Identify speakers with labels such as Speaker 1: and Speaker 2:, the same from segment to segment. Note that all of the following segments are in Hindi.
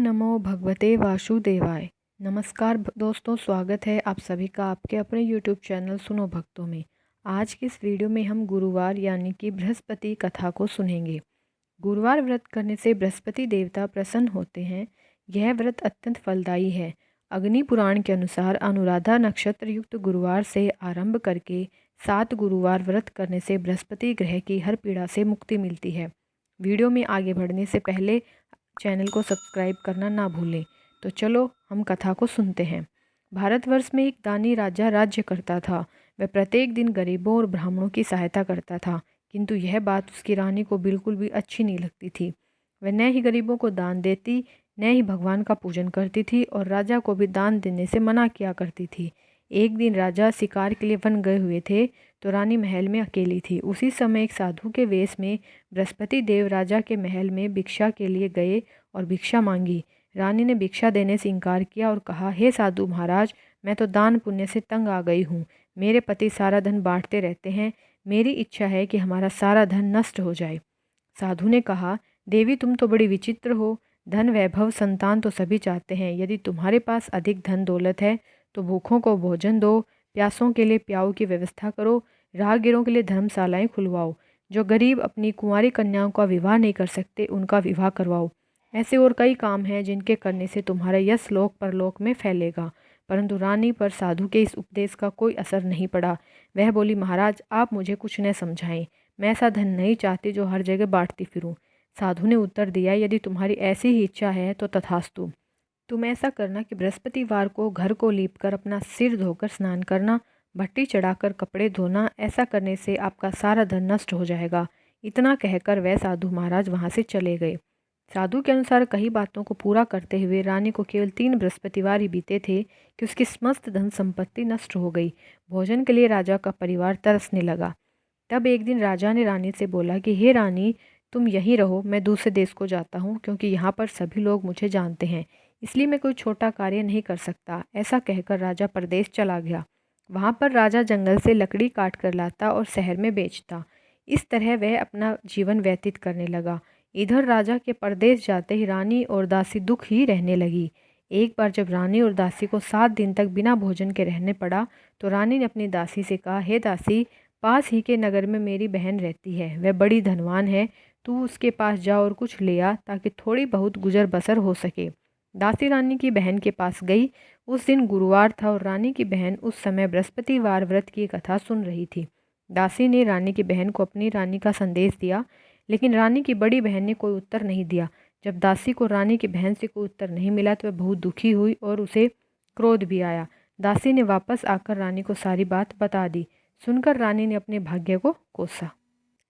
Speaker 1: नमो भगवते वासुदेवाय। नमस्कार दोस्तों, स्वागत है आप सभी का आपके अपने YouTube चैनल सुनो भक्तों में। आज की इस वीडियो में हम गुरुवार यानी कि बृहस्पति कथा को सुनेंगे। गुरुवार व्रत करने से बृहस्पति देवता प्रसन्न होते हैं। यह व्रत अत्यंत फलदायी है। अग्नि पुराण के अनुसार अनुराधा नक्षत्र युक्त गुरुवार से आरंभ करके 7 गुरुवार व्रत करने से बृहस्पति ग्रह की हर पीड़ा से मुक्ति मिलती है। वीडियो में आगे बढ़ने से पहले चैनल को सब्सक्राइब करना ना भूलें। तो चलो हम कथा को सुनते हैं। भारतवर्ष में एक दानी राजा राज्य करता था। वह प्रत्येक दिन गरीबों और ब्राह्मणों की सहायता करता था, किंतु यह बात उसकी रानी को बिल्कुल भी अच्छी नहीं लगती थी। वह न ही गरीबों को दान देती, न ही भगवान का पूजन करती थी और राजा को भी दान देने से मना किया करती थी। एक दिन राजा शिकार के लिए वन गए हुए थे तो रानी महल में अकेली थी। उसी समय एक साधु के वेश में बृहस्पति देव राजा के महल में भिक्षा के लिए गए और भिक्षा मांगी। रानी ने भिक्षा देने से इनकार किया और कहा, हे साधु महाराज, मैं तो दान पुण्य से तंग आ गई हूँ। मेरे पति सारा धन बांटते रहते हैं। मेरी इच्छा है कि हमारा सारा धन नष्ट हो जाए। साधु ने कहा, देवी तुम तो बड़ी विचित्र हो। धन वैभव संतान तो सभी चाहते हैं। यदि तुम्हारे पास अधिक धन दौलत है तो भूखों को भोजन दो, प्यासों के लिए प्याऊ की व्यवस्था करो, राहगीरों के लिए धर्मशालाएं खुलवाओ। जो गरीब अपनी कुंवारी कन्याओं का विवाह नहीं कर सकते उनका विवाह करवाओ। ऐसे और कई काम हैं जिनके करने से तुम्हारा यश लोक परलोक में फैलेगा। परंतु रानी पर साधु के इस उपदेश का कोई असर नहीं पड़ा। वह बोली, महाराज आप मुझे कुछ न समझाएं। मैं ऐसा धन नहीं चाहती जो हर जगह बांटती फिरूं। साधु ने उत्तर दिया, यदि तुम्हारी ऐसी ही इच्छा है तो तथास्तु। तुम ऐसा करना कि बृहस्पतिवार को घर को लीपकर अपना सिर धोकर स्नान करना, भट्टी चढ़ाकर कपड़े धोना। ऐसा करने से आपका सारा धन नष्ट हो जाएगा। इतना कहकर वह साधु महाराज वहाँ से चले गए। साधु के अनुसार कई बातों को पूरा करते हुए रानी को केवल 3 बृहस्पतिवार ही बीते थे कि उसकी समस्त धन संपत्ति नष्ट हो गई। भोजन के लिए राजा का परिवार तरसने लगा। तब एक दिन राजा ने रानी से बोला कि हे रानी, तुम यहीं रहो, मैं दूसरे देश को जाता हूँ, क्योंकि यहाँ पर सभी लोग मुझे जानते हैं, इसलिए मैं कोई छोटा कार्य नहीं कर सकता। ऐसा कहकर राजा परदेश चला गया। वहाँ पर राजा जंगल से लकड़ी काट कर लाता और शहर में बेचता। इस तरह वह अपना जीवन व्यतीत करने लगा। इधर राजा के परदेश जाते ही रानी और दासी दुख ही रहने लगी। एक बार जब रानी और दासी को 7 दिन तक बिना भोजन के रहने पड़ा तो रानी ने अपनी दासी से कहा, हे दासी, पास ही के नगर में मेरी बहन रहती है, वह बड़ी धनवान है। तू उसके पास जा और कुछ ले आ ताकि थोड़ी बहुत गुजर बसर हो सके। दासी रानी की बहन के पास गई। उस दिन गुरुवार था और रानी की बहन उस समय बृहस्पतिवार व्रत की कथा सुन रही थी। दासी ने रानी की बहन को अपनी रानी का संदेश दिया, लेकिन रानी की बड़ी बहन ने कोई उत्तर नहीं दिया। जब दासी को रानी की बहन से कोई उत्तर नहीं मिला तो वह बहुत दुखी हुई और उसे क्रोध भी आया। दासी ने वापस आकर रानी को सारी बात बता दी। सुनकर रानी ने अपने भाग्य को कोसा।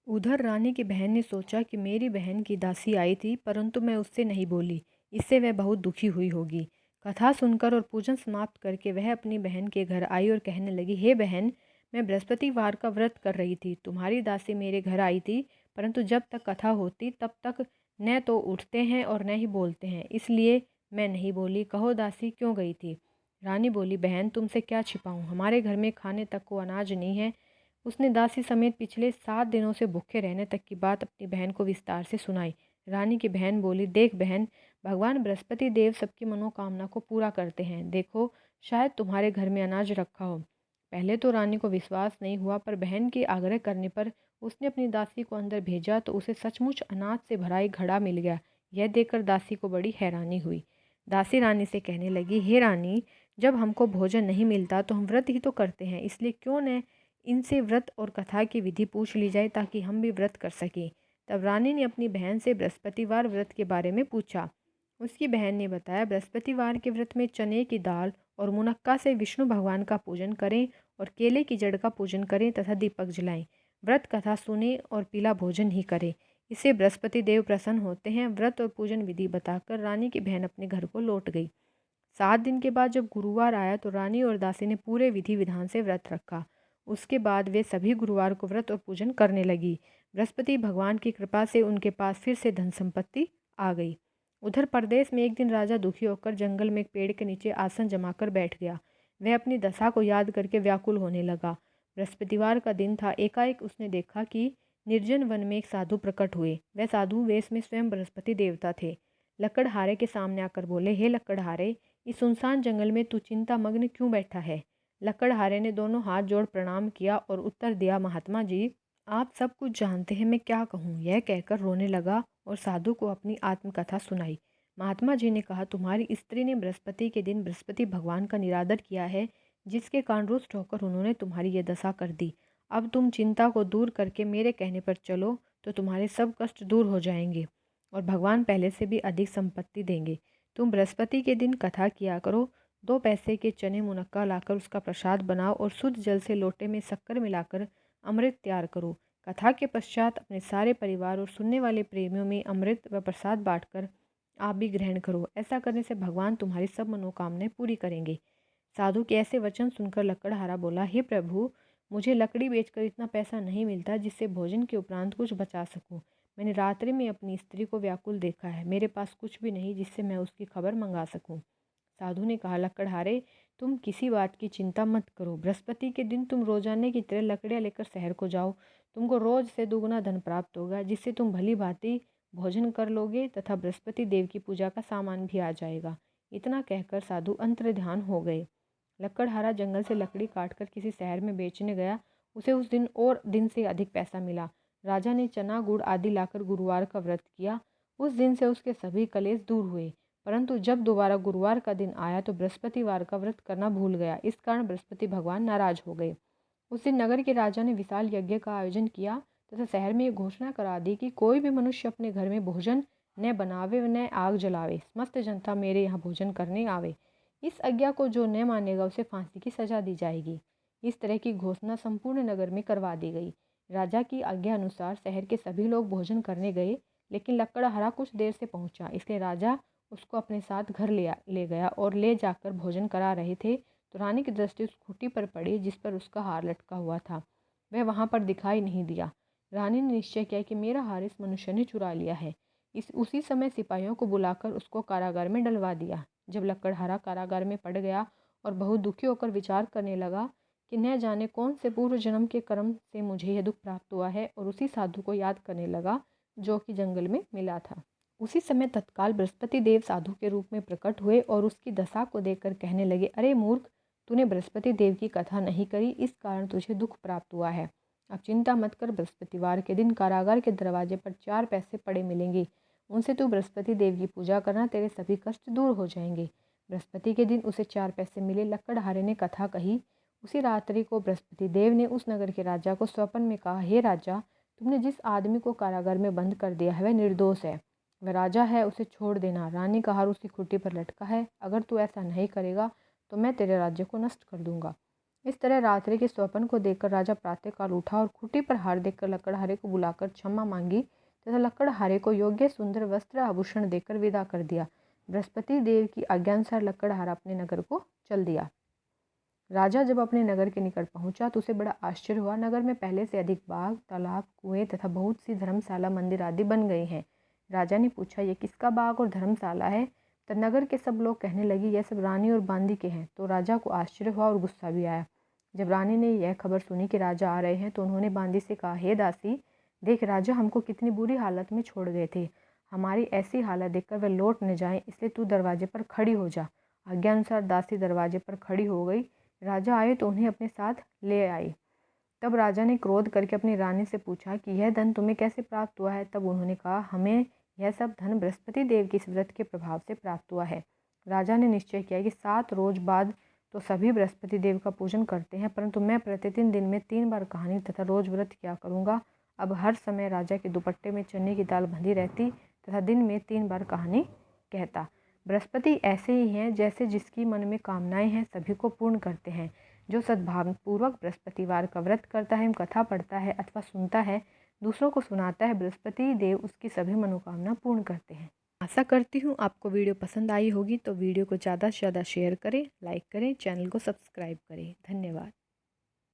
Speaker 1: उधर रानी की बहन ने सोचा कि मेरी बहन की दासी आई थी, परंतु मैं उससे नहीं बोली, इससे वह बहुत दुखी हुई होगी। कथा सुनकर और पूजन समाप्त करके वह अपनी बहन के घर आई और कहने लगी, हे बहन, मैं बृहस्पतिवार का व्रत कर रही थी। तुम्हारी दासी मेरे घर आई थी, परंतु जब तक कथा होती तब तक न तो उठते हैं और न ही बोलते हैं, इसलिए मैं नहीं बोली। कहो दासी क्यों गई थी? रानी बोली, बहन तुमसे क्या छिपाऊं, हमारे घर में खाने तक को अनाज नहीं है। उसने दासी समेत पिछले 7 दिनों से भूखे रहने तक की बात अपनी बहन को विस्तार से सुनाई। रानी की बहन बोली, देख बहन, भगवान बृहस्पति देव सबकी मनोकामना को पूरा करते हैं। देखो, शायद तुम्हारे घर में अनाज रखा हो। पहले तो रानी को विश्वास नहीं हुआ, पर बहन के आग्रह करने पर उसने अपनी दासी को अंदर भेजा तो उसे सचमुच अनाज से भरा एक घड़ा मिल गया। यह देखकर दासी को बड़ी हैरानी हुई। दासी रानी से कहने लगी, हे रानी, जब हमको भोजन नहीं मिलता तो हम व्रत ही तो करते हैं, इसलिए क्यों न इनसे व्रत और कथा की विधि पूछ ली जाए ताकि हम भी व्रत कर सकें। तब रानी ने अपनी बहन से बृहस्पतिवार व्रत के बारे में पूछा। उसकी बहन ने बताया, बृहस्पतिवार के व्रत में चने की दाल और मुनक्का से विष्णु भगवान का पूजन करें और केले की जड़ का पूजन करें तथा दीपक जलाएं। व्रत कथा सुने और पीला भोजन ही करें, इससे बृहस्पति देव प्रसन्न होते हैं। व्रत और पूजन विधि बताकर रानी की बहन अपने घर को लौट गई। 7 दिन के बाद जब गुरुवार आया तो रानी और दासी ने पूरे विधि विधान से व्रत रखा। उसके बाद वे सभी गुरुवार को व्रत और पूजन करने लगी। बृहस्पति भगवान की कृपा से उनके पास फिर से धन संपत्ति आ गई। उधर प्रदेश में एक दिन राजा दुखी होकर जंगल में एक पेड़ के नीचे आसन जमाकर बैठ गया। वह अपनी दशा को याद करके व्याकुल होने लगा। बृहस्पतिवार का दिन था। एकाएक उसने देखा कि निर्जन वन में एक साधु प्रकट हुए। वह साधु वेश में स्वयं बृहस्पति देवता थे। लकड़हारे के सामने आकर बोले, हे लकड़हारे, इस सुनसान जंगल में तू चिंता मग्न क्यों बैठा है? लकड़हारे ने दोनों हाथ जोड़ प्रणाम किया और उत्तर दिया, महात्मा जी, आप सब कुछ जानते हैं, मैं क्या कहूँ। यह कहकर रोने लगा और साधु को अपनी आत्मकथा सुनाई। महात्मा जी ने कहा, तुम्हारी स्त्री ने बृहस्पति के दिन बृहस्पति भगवान का निरादर किया है, जिसके कारण रुष्ट होकर उन्होंने तुम्हारी ये दशा कर दी। अब तुम चिंता को दूर करके मेरे कहने पर चलो तो तुम्हारे सब कष्ट दूर हो जाएंगे और भगवान पहले से भी अधिक संपत्ति देंगे। तुम बृहस्पति के दिन कथा किया करो, 2 पैसे के चने मुनक्का लाकर उसका प्रसाद बनाओ और शुद्ध जल से लोटे में शक्कर मिलाकर अमृत तैयार करो। कथा के पश्चात अपने सारे परिवार और सुनने वाले प्रेमियों में अमृत व प्रसाद बांटकर आप भी ग्रहण करो। ऐसा करने से भगवान तुम्हारी सब मनोकामनाएं पूरी करेंगे। साधु के ऐसे वचन सुनकर लकड़हारा बोला, हे प्रभु, मुझे लकड़ी बेचकर इतना पैसा नहीं मिलता जिससे भोजन के उपरांत कुछ बचा सकूं। मैंने रात्रि में अपनी स्त्री को व्याकुल देखा है, मेरे पास कुछ भी नहीं जिससे मैं उसकी खबर मंगा सकूं। साधु ने कहा, लकड़हारे, तुम किसी बात की चिंता मत करो। बृहस्पति के दिन तुम रोजाने की तरह लकड़ियाँ लेकर शहर को जाओ। तुमको रोज से दुगुना धन प्राप्त होगा, जिससे तुम भली भांति भोजन कर लोगे तथा बृहस्पति देव की पूजा का सामान भी आ जाएगा। इतना कहकर साधु अंतर्ध्यान हो गए। लकड़हारा जंगल से लकड़ी काटकर किसी शहर में बेचने गया। उसे उस दिन और दिन से अधिक पैसा मिला। राजा ने चना गुड़ आदि लाकर गुरुवार का व्रत किया। उस दिन से उसके सभी कलेश दूर हुए। परंतु जब दोबारा गुरुवार का दिन आया तो बृहस्पतिवार का व्रत करना भूल गया। इस कारण बृहस्पति भगवान नाराज हो गए। उस दिन नगर के राजा ने विशाल यज्ञ का आयोजन किया तथा शहर में ये घोषणा करा दी कि कोई भी मनुष्य अपने घर में भोजन न बनावे व न आग जलावे। समस्त जनता मेरे यहाँ भोजन करने आवे। इस आज्ञा को जो न मानेगा उसे फांसी की सजा दी जाएगी। इस तरह की घोषणा संपूर्ण नगर में करवा दी गई। राजा की आज्ञा अनुसार शहर के सभी लोग भोजन करने गए, लेकिन लकड़हारा कुछ देर से पहुंचा, इसलिए राजा उसको अपने साथ घर ले गया और ले जाकर भोजन करा रहे थे तो रानी की दृष्टि उस खूंटी पर पड़ी जिस पर उसका हार लटका हुआ था। वह वहां पर दिखाई नहीं दिया। रानी ने निश्चय किया कि मेरा हार इस मनुष्य ने चुरा लिया है। उसी समय सिपाहियों को बुलाकर उसको कारागार में डलवा दिया। जब लकड़हारा कारागार में पड़ गया और बहुत दुखी होकर विचार करने लगा कि न जाने कौन से पूर्व जन्म के कर्म से मुझे यह दुख प्राप्त हुआ है, और उसी साधु को याद करने लगा जो कि जंगल में मिला था। उसी समय तत्काल बृहस्पति देव साधु के रूप में प्रकट हुए और उसकी दशा को देखकर कहने लगे, अरे मूर्ख, तूने बृहस्पति देव की कथा नहीं करी, इस कारण तुझे दुख प्राप्त हुआ है। अब चिंता मत कर, बृहस्पतिवार के दिन कारागार के दरवाजे पर 4 पैसे पड़े मिलेंगे। उनसे तू बृहस्पति देव की पूजा करना, तेरे सभी कष्ट दूर हो जाएंगे। बृहस्पति के दिन उसे 4 पैसे मिले। लकड़हारे ने कथा कही। उसी रात्रि को बृहस्पति देव ने उस नगर के राजा को स्वप्न में कहा, हे राजा, तुमने जिस आदमी को कारागार में बंद कर दिया है वह निर्दोष है, वह राजा है, उसे छोड़ देना। रानी का हार उसकी खूंटी पर लटका है, अगर तू ऐसा नहीं करेगा तो मैं तेरे राज्य को नष्ट कर दूंगा। इस तरह रात्रि के स्वप्न को देखकर राजा प्रातःकाल उठा और खूंटी पर हार देखकर लकड़हारे को बुलाकर क्षमा मांगी तथा लकड़हारे को योग्य सुंदर वस्त्र आभूषण देकर विदा कर दिया। बृहस्पति देव की आज्ञानुसार लकड़हारा अपने नगर को चल दिया। राजा जब अपने नगर के निकट पहुंचा तो उसे बड़ा आश्चर्य हुआ। नगर में पहले से अधिक बाग, तालाब, कुएं तथा बहुत सी धर्मशाला, मंदिर आदि बन गए हैं। राजा ने पूछा, ये किसका बाग और धर्मशाला है? तो नगर के सब लोग कहने लगे, यह सब रानी और बांदी के हैं। तो राजा को आश्चर्य हुआ और गुस्सा भी आया। जब रानी ने यह खबर सुनी कि राजा आ रहे हैं तो उन्होंने बांदी से कहा, हे दासी, देख, राजा हमको कितनी बुरी हालत में छोड़ गए थे। हमारी ऐसी हालत देखकर वे लौट न जाएं, इसलिए तू दरवाजे पर खड़ी हो जा। आज्ञा अनुसार दासी दरवाजे पर खड़ी हो गई। राजा आए तो उन्हें अपने साथ ले आई। तब राजा ने क्रोध करके अपनी रानी से पूछा कि यह धन तुम्हें कैसे प्राप्त हुआ है? तब उन्होंने कहा, हमें यह सब धन बृहस्पति देव की इस व्रत के प्रभाव से प्राप्त हुआ है। राजा ने निश्चय किया कि 7 रोज बाद तो सभी बृहस्पति देव का पूजन करते हैं, परंतु मैं प्रतिदिन दिन में 3 बार कहानी तथा रोज व्रत किया करूँगा। अब हर समय राजा के दुपट्टे में चने की दाल बंधी रहती तथा दिन में 3 बार कहानी कहता। बृहस्पति ऐसे ही हैं जैसे जिसकी मन में कामनाएं हैं सभी को पूर्ण करते हैं। जो सद्भावपूर्वक बृहस्पतिवार का व्रत करता है, कथा पढ़ता है अथवा सुनता है, दूसरों को सुनाता है, बृहस्पति देव उसकी सभी मनोकामना पूर्ण करते हैं। आशा करती हूँ आपको वीडियो पसंद आई होगी, तो वीडियो को ज़्यादा से ज़्यादा शेयर करें, लाइक करें, चैनल को सब्सक्राइब करें। धन्यवाद।